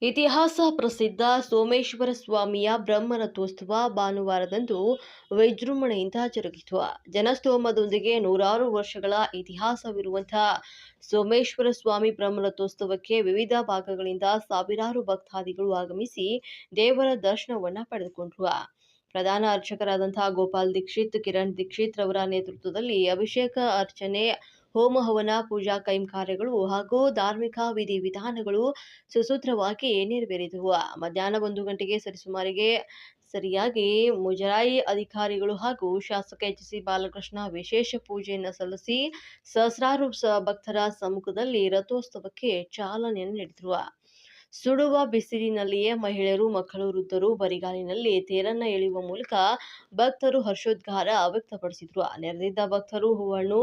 ಇತಿಹಾಸ ಪ್ರಸಿದ್ಧ ಸೋಮೇಶ್ವರ ಸ್ವಾಮಿಯ ಬ್ರಹ್ಮರಥೋತ್ಸವ ಭಾನುವಾರದಂದು ವಿಜೃಂಭಣೆಯಿಂದ ಜರುಗಿತು. ಜನಸ್ತೋಮದೊಂದಿಗೆ ನೂರಾರು ವರ್ಷಗಳ ಇತಿಹಾಸವಿರುವಂತಹ ಸೋಮೇಶ್ವರ ಸ್ವಾಮಿ ಬ್ರಹ್ಮರಥೋತ್ಸವಕ್ಕೆ ವಿವಿಧ ಭಾಗಗಳಿಂದ ಸಾವಿರಾರು ಭಕ್ತಾದಿಗಳು ಆಗಮಿಸಿ ದೇವರ ದರ್ಶನವನ್ನ ಪಡೆದುಕೊಂಡರು. ಪ್ರಧಾನ ಅರ್ಚಕರಾದಂತಹ ಗೋಪಾಲ್ ದೀಕ್ಷಿತ್, ಕಿರಣ್ ದೀಕ್ಷಿತ್ ರವರ ನೇತೃತ್ವದಲ್ಲಿ ಅಭಿಷೇಕ, ಅರ್ಚನೆ, ಹೋಮ ಹವನ, ಪೂಜಾ ಕೈಂಕರ್ಯಗಳು ಹಾಗೂ ಧಾರ್ಮಿಕ ವಿಧಿವಿಧಾನಗಳು ಸುಸೂತ್ರವಾಗಿ ನೆರವೇರಿದವು. ಮಧ್ಯಾಹ್ನ 1 ಗಂಟೆಗೆ ಸರಿಯಾಗಿ ಮುಜರಾಯಿ ಅಧಿಕಾರಿಗಳು ಹಾಗೂ ಶಾಸಕ ಎಚ್.ಸಿ. ಬಾಲಕೃಷ್ಣ ವಿಶೇಷ ಪೂಜೆಯನ್ನು ಸಲ್ಲಿಸಿ ಸಹಸ್ರಾರು ಭಕ್ತರ ಸಮ್ಮುಖದಲ್ಲಿ ರಥೋತ್ಸವಕ್ಕೆ ಚಾಲನೆಯನ್ನು ನೀಡಿದರು. ಸುಡುವ ಬಿಸಿಲಿನಲ್ಲಿಯೇ ಮಹಿಳೆಯರು, ಮಕ್ಕಳು, ವೃದ್ಧರು ಬರಿಗಾಲಿನಲ್ಲಿ ತೇರನ್ನ ಎಳೆಯುವ ಮೂಲಕ ಭಕ್ತರು ಹರ್ಷೋದ್ಗಾರ ವ್ಯಕ್ತಪಡಿಸಿದರು. ನೆರೆದಿದ್ದ ಭಕ್ತರು ಹೂಹಣ್ಣು,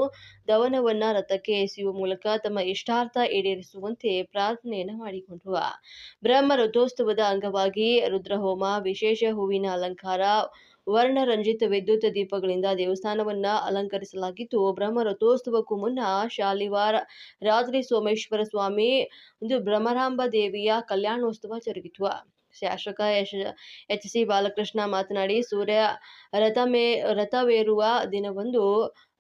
ದವನವನ್ನ ರಥಕ್ಕೆ ಎಸೆಯುವ ಮೂಲಕ ತಮ್ಮ ಇಷ್ಟಾರ್ಥ ಈಡೇರಿಸುವಂತೆ ಪ್ರಾರ್ಥನೆಯನ್ನ ಮಾಡಿಕೊಂಡರು. ಬ್ರಹ್ಮ ರಥೋತ್ಸವದ ಅಂಗವಾಗಿ ರುದ್ರಹೋಮ, ವಿಶೇಷ ಹೂವಿನ ಅಲಂಕಾರ, ವರ್ಣರಂಜಿತ ವಿದ್ಯುತ್ ದೀಪಗಳಿಂದ ದೇವಸ್ಥಾನವನ್ನ ಅಲಂಕರಿಸಲಾಗಿದ್ದು, ಬ್ರಹ್ಮ ರಥೋತ್ಸವಕ್ಕೂ ಮುನ್ನ ಶಾಲಿವಾರ ರಾತ್ರಿ ಸೋಮೇಶ್ವರ ಸ್ವಾಮಿ ಭ್ರಮರಾಂಬ ದೇವಿಯ ಕಲ್ಯಾಣೋತ್ಸವ ಜರುಗಿತು. ಶಾಸಕ ಎಚ್.ಸಿ. ಬಾಲಕೃಷ್ಣ ಮಾತನಾಡಿ, ಸೂರ್ಯ ರಥವೇರುವ ದಿನವಂದು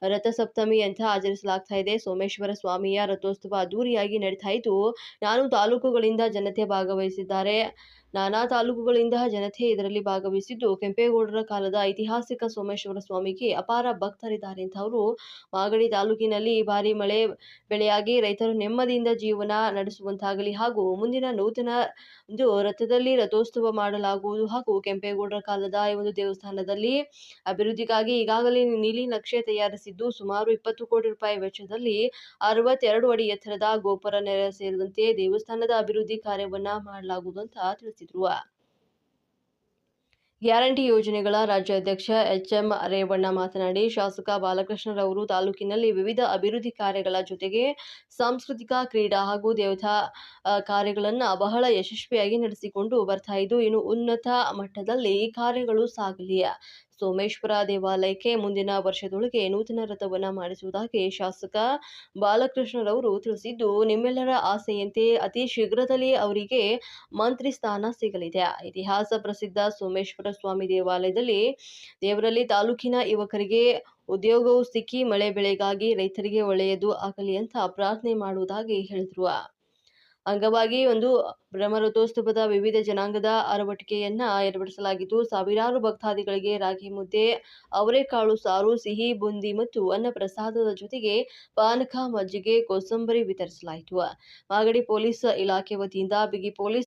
ರಥಸಪ್ತಮಿ ಅಂತ ಆಚರಿಸಲಾಗ್ತಾ ಇದೆ. ಸೋಮೇಶ್ವರ ಸ್ವಾಮಿಯ ರಥೋತ್ಸವ ಅದ್ದೂರಿಯಾಗಿ ನಡೀತಾ ಇದ್ದು, ನಾನಾ ತಾಲೂಕುಗಳಿಂದ ಜನತೆ ಇದರಲ್ಲಿ ಭಾಗವಹಿಸಿದ್ದು, ಕೆಂಪೇಗೌಡರ ಕಾಲದ ಐತಿಹಾಸಿಕ ಸೋಮೇಶ್ವರ ಸ್ವಾಮಿಗೆ ಅಪಾರ ಭಕ್ತರಿದ್ದಾರೆ ಅಂತ ಅವರು ಮಾಗಡಿ ತಾಲೂಕಿನಲ್ಲಿ ಈ ಬಾರಿ ಮಳೆ ಬೆಳೆಯಾಗಿ ರೈತರು ನೆಮ್ಮದಿಯಿಂದ ಜೀವನ ನಡೆಸುವಂತಾಗಲಿ ಹಾಗೂ ಮುಂದಿನ ನೂತನ ರಥದಲ್ಲಿ ರಥೋತ್ಸವ ಮಾಡಲಾಗುವುದು ಹಾಗೂ ಕೆಂಪೇಗೌಡರ ಕಾಲದ ಈ ಒಂದು ದೇವಸ್ಥಾನದಲ್ಲಿ ಅಭಿವೃದ್ಧಿಗಾಗಿ ಈಗಾಗಲೇ ನೀಲಿ ನಕ್ಷೆ ತಯಾರಿಸಿದ್ದು, ಸುಮಾರು 20 ಕೋಟಿ ರೂಪಾಯಿ ವೆಚ್ಚದಲ್ಲಿ 62 ಅಡಿ ಎತ್ತರದ ಗೋಪುರ ಸೇರಿದಂತೆ ದೇವಸ್ಥಾನದ ಅಭಿವೃದ್ಧಿ ಕಾರ್ಯವನ್ನ ಮಾಡಲಾಗುವುದು ಅಂತ ತಿಳಿಸಿದರು. ಗ್ಯಾರಂಟಿ ಯೋಜನೆಗಳ ರಾಜ್ಯಾಧ್ಯಕ್ಷ ಎಚ್.ಎಂ. ರೇವಣ್ಣ ಮಾತನಾಡಿ, ಶಾಸಕ ಬಾಲಕೃಷ್ಣರವರು ತಾಲೂಕಿನಲ್ಲಿ ವಿವಿಧ ಅಭಿವೃದ್ಧಿ ಕಾರ್ಯಗಳ ಜೊತೆಗೆ ಸಾಂಸ್ಕೃತಿಕ, ಕ್ರೀಡಾ ಹಾಗೂ ದೇವತಾ ಕಾರ್ಯಗಳನ್ನು ಬಹಳ ಯಶಸ್ವಿಯಾಗಿ ನಡೆಸಿಕೊಂಡು ಬರ್ತಾ ಇದ್ದು, ಇನ್ನು ಉನ್ನತ ಮಟ್ಟದಲ್ಲಿ ಈ ಕಾರ್ಯಗಳು ಸಾಗಲಿ. ಸೋಮೇಶ್ವರ ದೇವಾಲಯಕ್ಕೆ ಮುಂದಿನ ವರ್ಷದೊಳಗೆ ನೂತನ ರಥವನ್ನು ಮಾಡಿಸುವುದಾಗಿ ಶಾಸಕ ಬಾಲಕೃಷ್ಣರವರು ತಿಳಿಸಿದ್ದು, ನಿಮ್ಮೆಲ್ಲರ ಆಸೆಯಂತೆ ಅತಿ ಶೀಘ್ರದಲ್ಲೇ ಅವರಿಗೆ ಮಂತ್ರಿ ಸ್ಥಾನ ಸಿಗಲಿದೆ. ಇತಿಹಾಸ ಪ್ರಸಿದ್ಧ ಸೋಮೇಶ್ವರ ಸ್ವಾಮಿ ದೇವರಲ್ಲಿ ತಾಲೂಕಿನ ಯುವಕರಿಗೆ ಉದ್ಯೋಗವೂ ಸಿಕ್ಕಿ ಮಳೆ ಬೆಳೆಗಾಗಿ ರೈತರಿಗೆ ಒಳ್ಳೆಯದು ಆಗಲಿ ಅಂತ ಪ್ರಾರ್ಥನೆ ಮಾಡುವುದಾಗಿ ಹೇಳಿದರು. ಅಂಗವಾಗಿ ಬ್ರಹ್ಮರಥೋತ್ಸವದ ವಿವಿಧ ಜನಾಂಗದ ಅರವಟಿಕೆಯನ್ನ ಏರ್ಪಡಿಸಲಾಗಿದ್ದು, ಸಾವಿರಾರು ಭಕ್ತಾದಿಗಳಿಗೆ ರಾಗಿ ಮುದ್ದೆ, ಅವರೆಕಾಳು ಸಾರು, ಸಿಹಿ ಬೂಂದಿ ಮತ್ತು ಅನ್ನ ಪ್ರಸಾದದ ಜೊತೆಗೆ ಪಾನಕ, ಮಜ್ಜಿಗೆ, ಕೋಸಂಬರಿ ವಿತರಿಸಲಾಯಿತು. ಮಾಗಡಿ ಪೊಲೀಸ್ ಇಲಾಖೆ ವತಿಯಿಂದ ಬಿಗಿ ಪೊಲೀಸ್